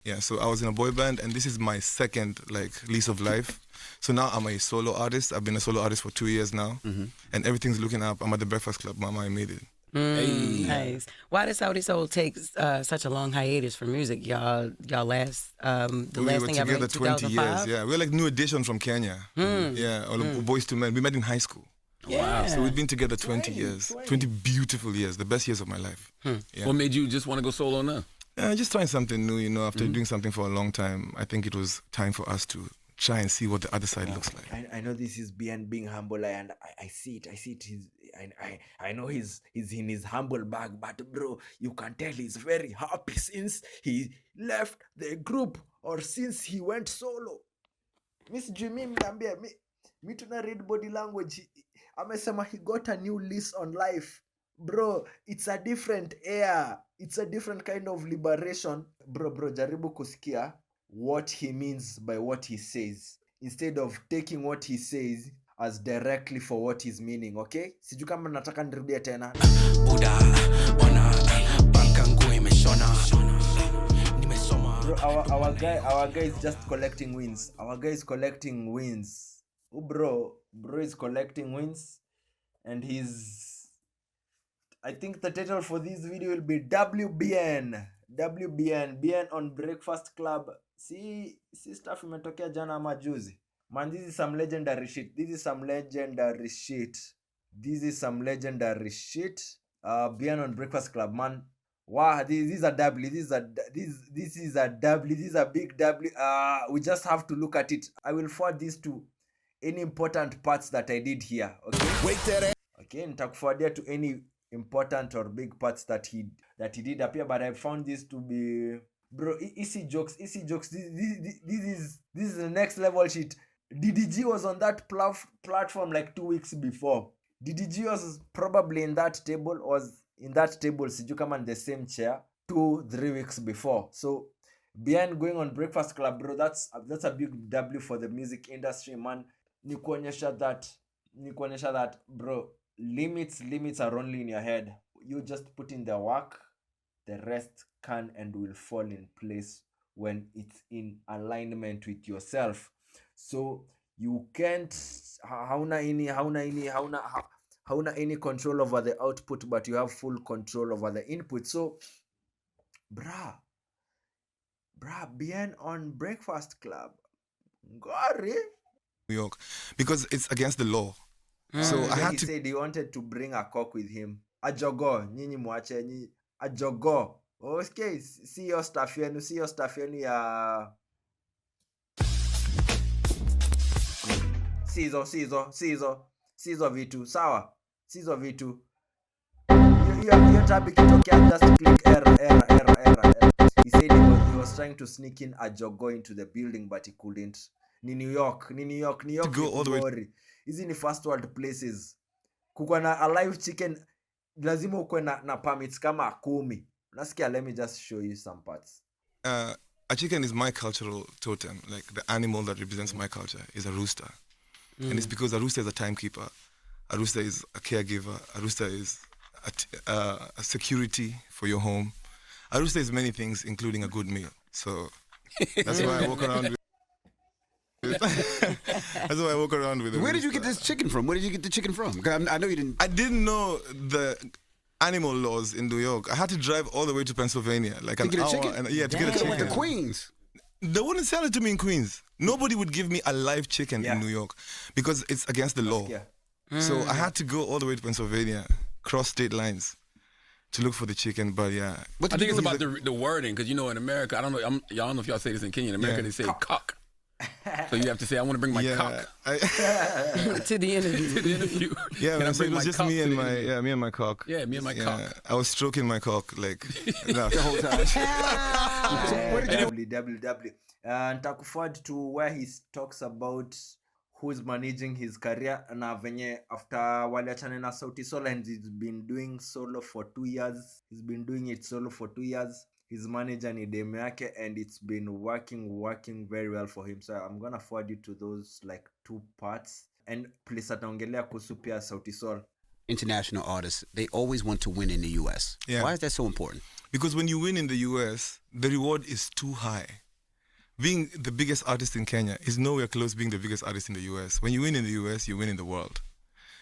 Yeah, so I was in a boy band, and this is my second like lease of life. So now I'm a solo artist. I've been a solo artist for 2 years now, and everything's looking up. I'm at the Breakfast Club. Mama, I made it. Hey. Nice. Why did Saudi Soul take such a long hiatus from music? Y'all last the We last were thing ever together in 20 years. 2005. Yeah, we're like New Edition from Kenya. Yeah, or Boys to Men. We met in high school. Yeah. So we've been together 20 years. 20 beautiful years, the best years of my life. Yeah. What made you just want to go solo now? Just trying something new, after doing something for a long time. I think it was time for us to try and see what the other side looks like. I know this is being humble, and I see it. I know he's in his humble bag, but bro, you can tell he's very happy since he left the group or since he went solo. Miss Dreamy mniambia me tuna read body language. Amesema he got a new lease on life. Bro, it's a different air. It's a different kind of liberation. Bro, jaribu kusikia what he means by what he says, instead of taking what he says as directly for what he's meaning, okay? Siju kama nataka nirudie tena. Buda, ona, banka nguo imeshona. Bro, our guy is just collecting wins. Our guy is collecting wins. Oh, bro is collecting wins, and I think the title for this video will be WBN. BN on Breakfast Club. See stuff imetokea jana ama juzi. Man, this is some legendary shit. BN on Breakfast Club, man. Wow, this is a W. This is a W. This is a big W. We just have to look at it. I will forward this to any important parts that I did here. Okay. Wait there. Okay, nitakuforwardia to any important or big parts that he did appear, but I found this to be, bro, easy jokes. This is the next level shit. DDG was on that platform like 2 weeks before. DDG was probably in that table, siju kama in the same chair 2-3 weeks before. So behind going on Breakfast Club, bro, that's a big W for the music industry, man. Ni kuonyesha that bro, limits are only in your head. You just put in the work, the rest can and will fall in place when it's in alignment with yourself. So you can't hauna any control over the output, but you have full control over the input. So bruh, being on Breakfast Club, Gary, New York, because it's against the law. So I had he to. said he wanted to bring a cock with him. A jogo, nyinyi mwache a jogo. Okay, see your stuff yenu ya sizo vitu, sawa? Sizo vitu. Hiyo tab ikitokea, just click error. He said he was trying to sneak in a jogo into the building, but he couldn't. Ni New York to go all the way. Hizi ni first world places. Kukwa na a live chicken, lazima ukwe na permits kama 10. Nasikia, let me just show you some parts. A chicken is my cultural totem. Like the animal that represents my culture is a rooster. And it's because a rooster is a timekeeper. A rooster is a caregiver. A rooster is a security for your home. A rooster is many things, including a good meal. So that's why I walk around with That's why I walk around with it. Where did you get this chicken from? Where did you get the chicken from? I know you didn't. I didn't know the animal laws in New York. I had to drive all the way to Pennsylvania, like to an get a hour. chicken? To get a chicken. With the Queens. They wouldn't sell it to me in Queens. Nobody would give me a live chicken in New York because it's against the law. So I had to go all the way to Pennsylvania, cross state lines, to look for the chicken. But yeah, I think it's about the wording, because in America, I don't know, y'all don't know if y'all say this in Kenya. In America, they say cock. So you have to say, I want to bring my cock to the interview. Yeah, man, so it was just me and my cock. Yeah, me and my cock. I was stroking my cock like the whole time. WWW. Nitakuforward to where he talks about who's managing his career na venye after waliachana na Sauti Sol, and he's been doing solo for 2 years. He's been doing it solo for 2 years. His manager ni demu yake, and it's been working very well for him. So I'm gonna forward you to those like 2 parts, and please ataongelea kuhusu pia Sauti Sol. international artists, they always want to win in the U.S. Yeah. Why is that so important? Because when you win in the US, the reward is too high. Being the biggest artist in Kenya is nowhere close being the biggest artist in the US. When you win in the US, you win in the world.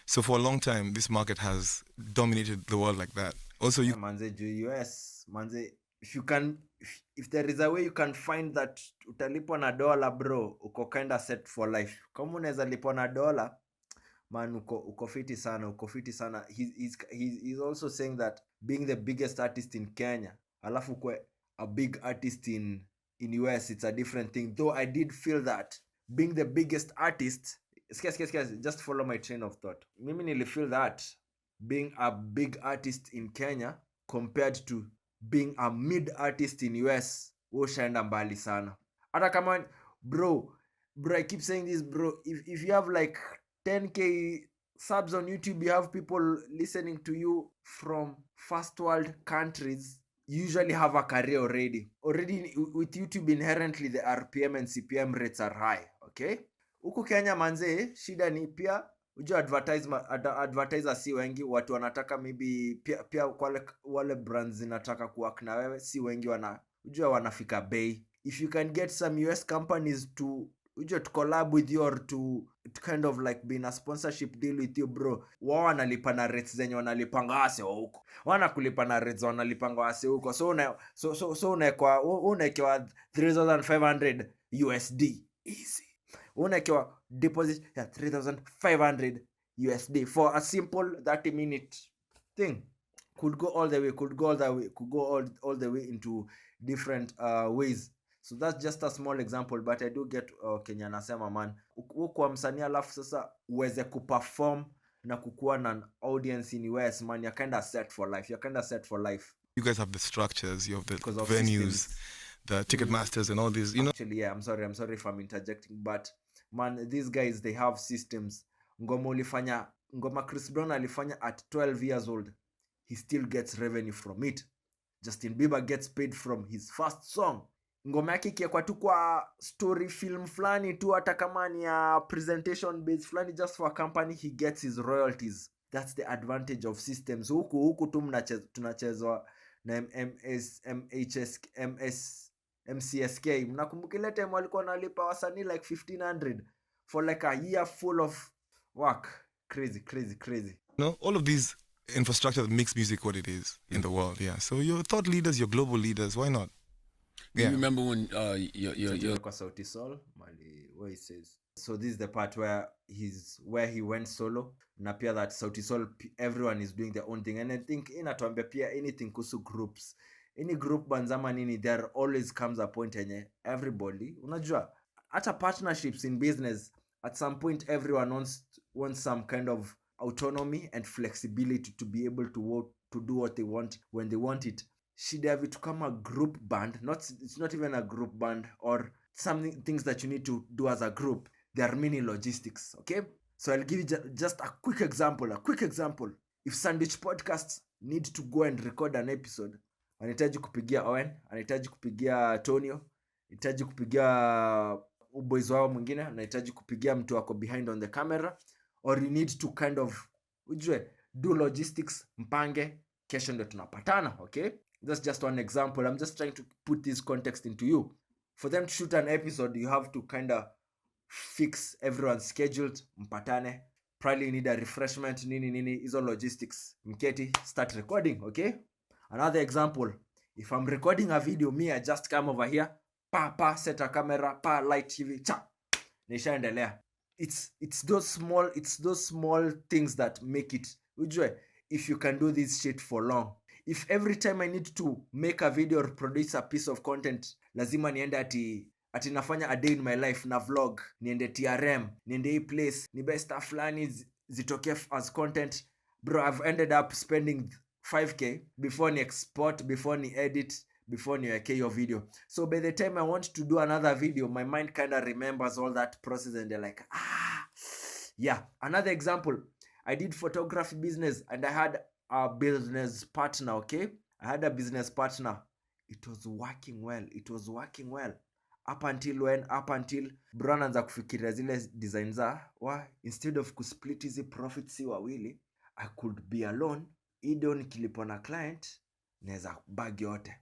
So for a long time, this market has dominated the world like that. Also, you Manze, US, manze, if there is a way you can find that utalipwa na dola, bro, uko kinda set for life. Kama unaweza lipwa na dola, man, uko fiti sana. He's also saying that being the biggest artist in Kenya, alafu kwe a big artist in US, it's a different thing. Though I did feel that being the biggest artist, just follow my train of thought. Mimi nilifeel that being a big artist in Kenya compared to being a mid artist in US, ushaenda mbali sana. Hata kama bro, I keep saying this, bro, if you have like 10k subs on YouTube, you have people listening to you from first world countries, you usually have a career already with YouTube. Inherently the RPM and CPM rates are high, okay? Huku Kenya manze, shida ni pia ujua advertiser si wengi, watu wanataka maybe pia wale brands zinataka kuwork na wewe si wengi, ujua wanafika bei. If you can get some US companies to collab with you or to kind of like be in a sponsorship deal with you, bro, wao wanalipa na rates zenye wanalipanga wase huko, wanakulipa na rates wanalipanga wase huko. So unaekewa 3,500 USD easy, unaekewa deposit ya 3,500 USD for a simple 30-minute thing. Could go all the way into different ways. So that's just a small example, but I do get Kenya nasema man, kwa msanii alafu sasa uweze kuperform na kukuwa na audience in US, man, you're kind of set for life. You guys have the structures, you have the Because of venues, systems. the ticket masters and all these, you know. Actually, yeah, I'm sorry if I'm interjecting, but man, these guys, they have systems. Ngoma Chris Brown alifanya at 12 years old, he still gets revenue from it. Justin Bieber gets paid from his first song. Ngoma yake ikiekwa tu kwa story film flani tu, hata kama ni ya presentation based flani, just for a company, he gets his royalties. That's the advantage of systems. Huku tu tunachezwa na MCSK. Mnakumbuka ile time walikuwa nalipa wasanii like 1,500 for like a year full of work. Crazy. You know, all of these infrastructure that makes music what it is in the world. Yeah. So your thought leaders, your global leaders, why not? Do you remember when your kwa Sauti Sol mali where he says, so this is the part where he went solo, na pia that Sauti Sol everyone is doing their own thing, and I think inatuambia pia anything kuhusu groups, any group banzama nini, there always comes a point enye everybody, unajua hata partnerships in business, at some point everyone wants some kind of autonomy and flexibility to be able to do what they want when they want it. Shida vitu kama group band, it's not even a group band or things that you need to do as a group. There are many logistics, okay? So I'll give you just a quick example. If Sandwich Podcasts need to go and record an episode, anahitaji kupigia Owen, anahitaji kupigia Tonio, anahitaji kupigia boys wao mwingine, anahitaji kupigia mtu wako behind on the camera, or you need to kind of do logistics, mpange, kesho ndio tunapatana, okay? That's just one example. I'm just trying to put this context into you. For them to shoot an episode, you have to kind of fix everyone's scheduled, mpatane, probably need a refreshment, nini, is all logistics. Mketi, start recording, okay? Another example, if I'm recording a video, I just come over here, set a camera, light TV, nishaendelea. It's those small things that make it. If you can do this shit for long. If every time I need to make a video or produce a piece of content, lazima niende ati nafanya a day in my life na vlog, niende TRM, niende hii place, nibe stuff flani zitoke as content, bro, I've ended up spending 5k before ni export, before ni edit, before niweke your video. So by the time I want to do another video, my mind kind of remembers all that process and they're like, yeah. Another example, I did photography business and I had a business partner, okay? I had a business partner. It was working well. Up until Brown anza kufikiria zile design za, instead of kusplit hizi profits si wawili, I could be alone, ido nikilipo na client naweza bag yote.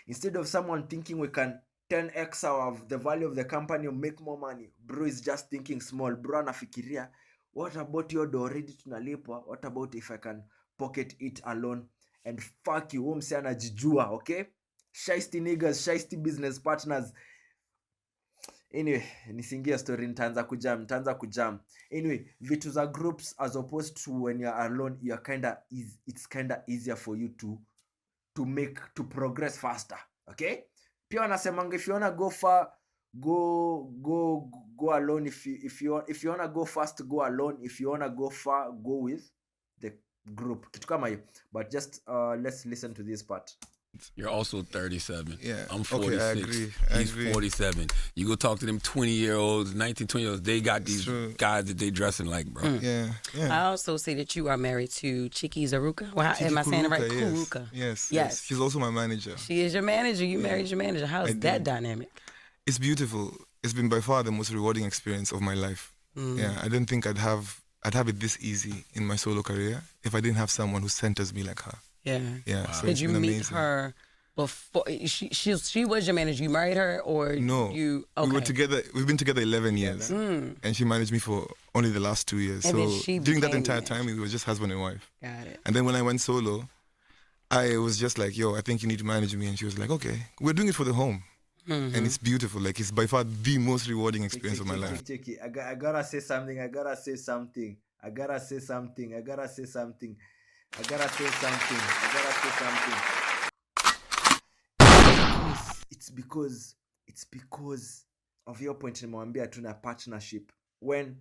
Instead of someone thinking we can 10x of the value of the company or make more money, bro is just thinking small. Bro anafikiria, what about your do already tunalipwa? What about if I can pocket it alone? And fuck you, mse anajijua, okay? Shiesty niggas, shiesty business partners. Anyway, nisingia story, nitaanza kujam. Anyway, vitu za groups as opposed to when you're alone, it's kinda easier for you to progress faster, okay? Pia wanasemanga if you wanna go far, go alone. If you wanna go fast, go alone. If you wanna go far, go with the group. Kitu kama hiyo. But just let's listen to this part. You're also 37. Yeah. I'm 46. Okay, I agree. He's 47. You go talk to them 20-year-olds, 19, 20-year-olds. They got these guys that they dressing like, bro. Yeah. I also see that you are married to Chiki Zaruka. Well, am I saying it right? Yes. Kuruka. Yes. She's also my manager. She is your manager. You married your manager. How is that dynamic? It's beautiful. It's been by far the most rewarding experience of my life. Yeah, I don't think I'd have it this easy in my solo career if I didn't have someone who centers me like her. Yeah. Yeah. Wow. So Did you meet amazing. her before? She was your manager. You married her, or no? You okay. We were together. We've been together 11 years, and she managed me for only the last 2 years. And so during that entire time, we were just husband and wife. Got it. And then when I went solo, I was just like, "Yo, I think you need to manage me," and she was like, "Okay, we're doing it for the home." And it's beautiful. Like, it's by far the most rewarding experience of my life. I gotta say something. It's because of your point nimwambia tuna partnership. When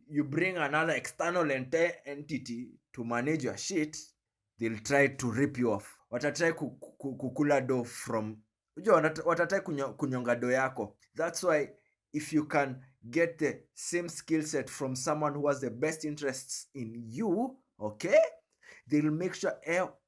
you bring another external entity to manage your shit, they'll try to rip you off. Watatry kukula do from watatry kunyonga do yako. That's why if you can get the same skill set from someone who has the best interests in you, okay, they'll make sure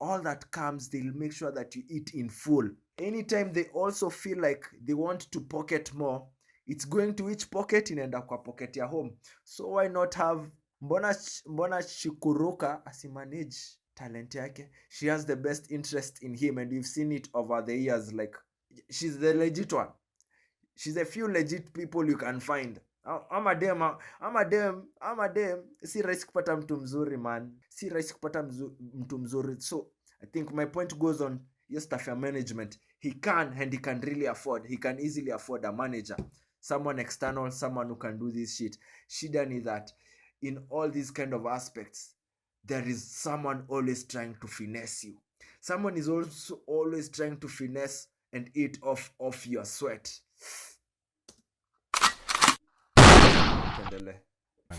all that comes, they'll make sure that you eat in full. Anytime they also feel like they want to pocket more, it's going to each pocket, inaenda kwa pocket ya home. So why not have mbona Shikuruka asimanage talent yake? She has the best interest in him, and we've seen it over the years. Like, she's the legit one. She's a few legit people you can find. I'm a dem. Si rahisi kupata mtu mzuri, man. Si rahisi kupata mtu mzuri. So I think my point goes on your staff management. He can really afford. He can easily afford a manager. Someone external, someone who can do this shit. Shida ni that in all these kind of aspects, there is someone always trying to finesse you. Someone is also always trying to finesse and eat off your sweat.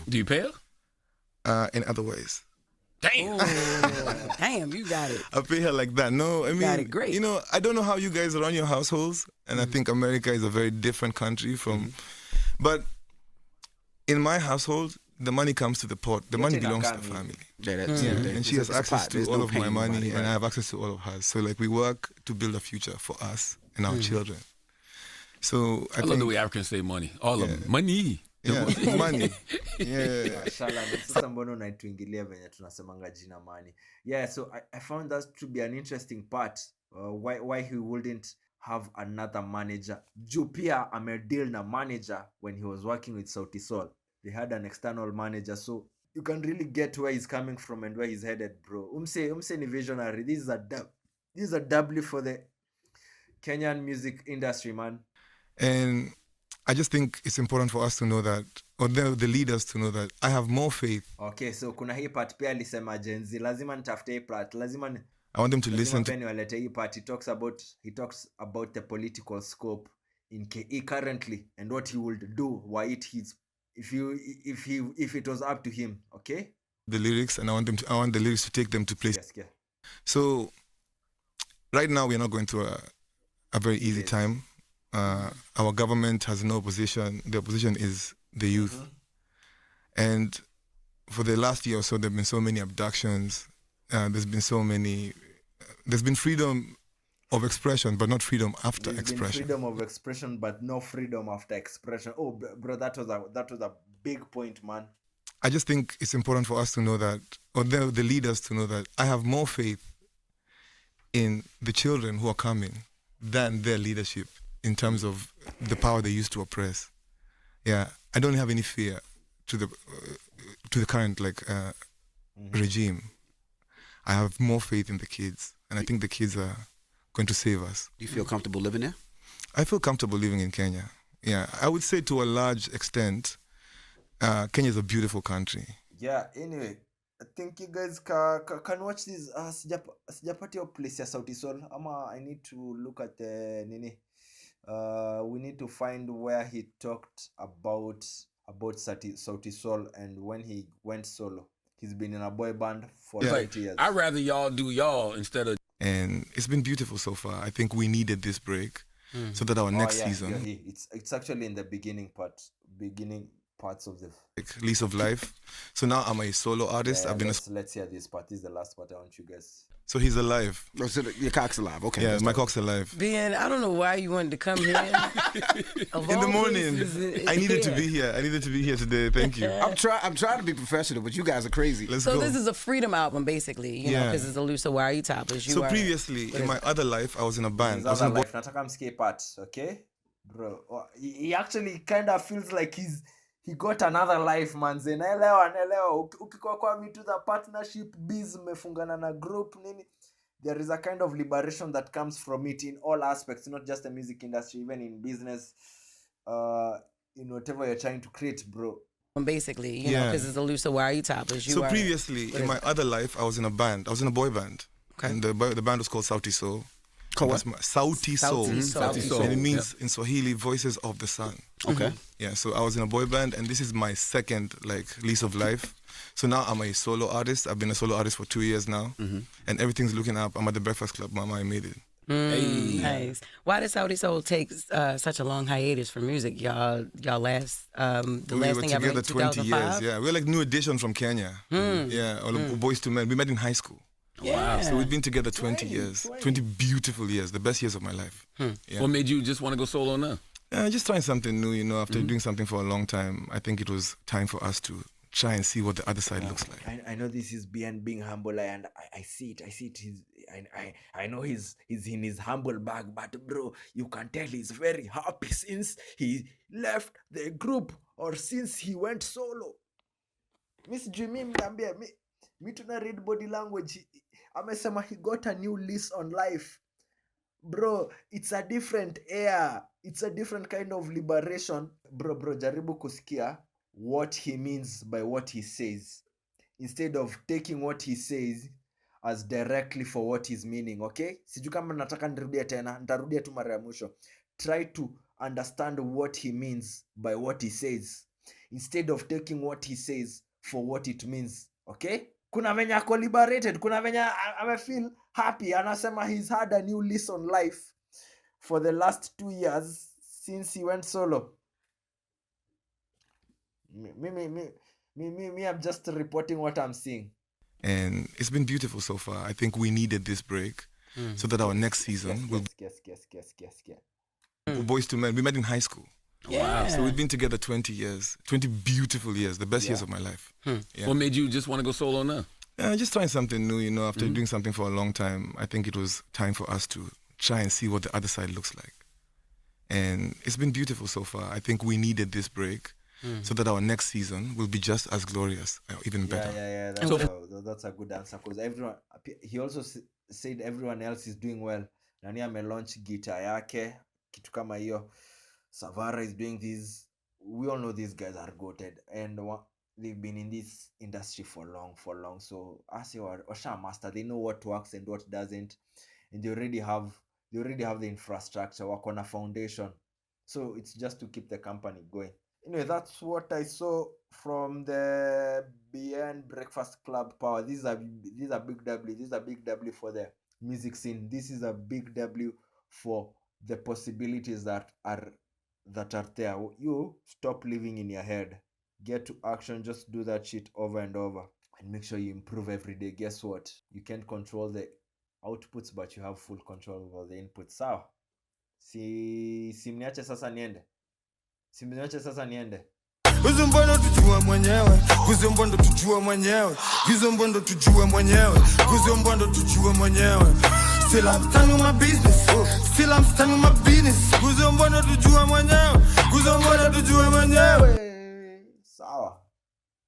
Do you pay her? In other ways. Damn. Damn, you got it. I pay her like that. No, I mean, got it great. You know, I don't know how you guys run your households, and I think America is a very different country from. But in my household, the money comes to the pot. The money belongs to the family. And she has access to all of my money, and I have access to all of hers. So, like, we work to build a future for us and our children. So I love the way Africans say money. All of them. Money. Yeah, money. Yeah. Sasa mbona unaituingilia venye tunasemanga jina money. Yeah, so I found that to be an interesting part. Why he wouldn't have another manager. Juu pia amedeal na manager when he was working with Sauti Sol. They had an external manager, so you can really get where he's coming from and where he's headed, bro. Umse ni visionary. This is a W for the Kenyan music industry, man. And I just think it's important for us to know that, or the leaders to know that I have more faith. Okay, so kuna hii part pia alisema Gen Z, lazima nitafute hii part, I want them to listen to hii part. He talks about the political scope in KE currently and what he would do were it his if it was up to him, okay? The lyrics, and I want the lyrics to take them to places. Yes, yeah. So right now we're not going through a very easy time. Our government has no opposition. The opposition is the youth. And for the last year or so, there have been so many abductions. There's been freedom of expression, but not freedom after expression. Freedom of expression, but no freedom after expression. Oh, bro, that was a big point, man. I just think it's important for us to know that, or the leaders to know that I have more faith in the children who are coming than their leadership in terms of the power they use to oppress. Yeah, I don't have any fear to the current regime. I have more faith in the kids, and I think the kids are going to save us. Do you feel comfortable living there? I feel comfortable living in Kenya. Yeah, I would say to a large extent, Kenya is a beautiful country. Yeah, anyway, I think you guys can watch this. Sijapati your place ya Sauti Sol. Ama I need to look at the nini. We need to find where he talked about Sauti Sol and when he went solo. He's been in a boy band for 20 years. I'd rather y'all do y'all instead of. And it's been beautiful so far. I think we needed this break so that our next season. Yeah, it's actually in the beginning parts of the Lease of life. So now I'm a solo artist. Yeah, let's hear this part. This is the last part I want you guys. So he's alive. Oh, so your cock's alive. Okay. Yeah, my cock's alive. Ben, I don't know why you wanted to come here. In the morning. I needed to be here. I needed to be here today. Thank you. I'm trying to be professional, but you guys are crazy. Let's So go. this is a freedom album, basically, you know, because it's a Lusa Wari topless. So previously, in my other life, I was in a band. His I was in other a life, nataka msikie part, okay? Bro, he actually kind of feels like he got another life, manze. Naelewa. Ukikuwa kwa vitu za partnership, biz, mefungana na group, nini. There is a kind of liberation that comes from it in all aspects, not just the music industry, even in business, in whatever you're trying to create, bro. Basically, you know, because it's a Lusa Wari topless. So previously, in my other life, I was in a band. I was in a boy band. Okay. And the band was called Sauti Sol. Sauti Sol. Sauti Sol. And it means in Swahili, voices of the sun. Okay. Yeah, so I was in a boy band, and this is my second lease of life. So now I'm a solo artist. I've been a solo artist for 2 years now, and everything's looking up. I'm at the Breakfast Club. Mama, I made it. Nice. Why did Sauti Sol take such a long hiatus from music? Y'all last the last thing ever in 20 years. 2005? Yeah, we're like new edition from Kenya. Yeah, all Boys to Men. We met in high school. Yeah. So we've been together 20 years. 20 beautiful years, the best years of my life. Yeah. What made you just want to go solo now? Just trying something new, you know, after doing something for a long time. I think it was time for us to try and see what the other side looks like. I know this is being humble, and I see it. I know he's in his humble bag, but bro, you can tell he's very happy since he left the group or since he went solo. Miss Dreamy niambia me tuna read body language. Amesema he got a new lease on life. Bro, it's a different air. It's a different kind of liberation. Bro, jaribu kusikia what he means by what he says, instead of taking what he says as directly for what he's meaning, okay? Siju kama nataka nirudia tena, nitarudia tu mara ya mwisho. Try to understand what he means by what he says, instead of taking what he says for what it means, okay? Kuna venye ako liberated, kuna venye ame feel happy, anasema he's had a new lease on life for the last 2 years since he went solo. Me, I'm just reporting what I'm seeing. And it's been beautiful so far. I think we needed this break so that our next season will Boys to Men. We met in high school. Yeah. So we've been together 20 years. 20 beautiful years, the best years of my life. Yeah. What made you just want to go solo now? Just trying something new, you know, after doing something for a long time. I think it was time for us to try and see what the other side looks like. And it's been beautiful so far. I think we needed this break so that our next season will be just as glorious, even better. Yeah. That's a good answer, because he also said everyone else is doing well. Nani amelaunch guitar yake, kitu kama hiyo. Savara is doing this. We all know these guys are goated, and they've been in this industry for long. So as you are Osha master, they know what works and what doesn't, and they already have the infrastructure, work on a foundation. So it's just to keep the company going. Anyway, that's what I saw from the Beyond Breakfast Club Power. This is a big W. This is a big W for the music scene. This is a big W for the possibilities that are there. You stop living in your head. Get to action. Just do that shit over and over, and make sure you improve every day. Guess what? You can't control the outputs, but you have full control over the inputs. Sawa? Simniache sasa niende. Kuzombondo tujue mwenyewe. Kuzombondo tujue mwenyewe. Kuzombondo tujue mwenyewe. Kuzombondo tujue mwenyewe. Still I'm standing my business. Still I'm standing my business. Kuzombondo tujue mwenyewe. Kuzombondo tujue mwenyewe. Sawa.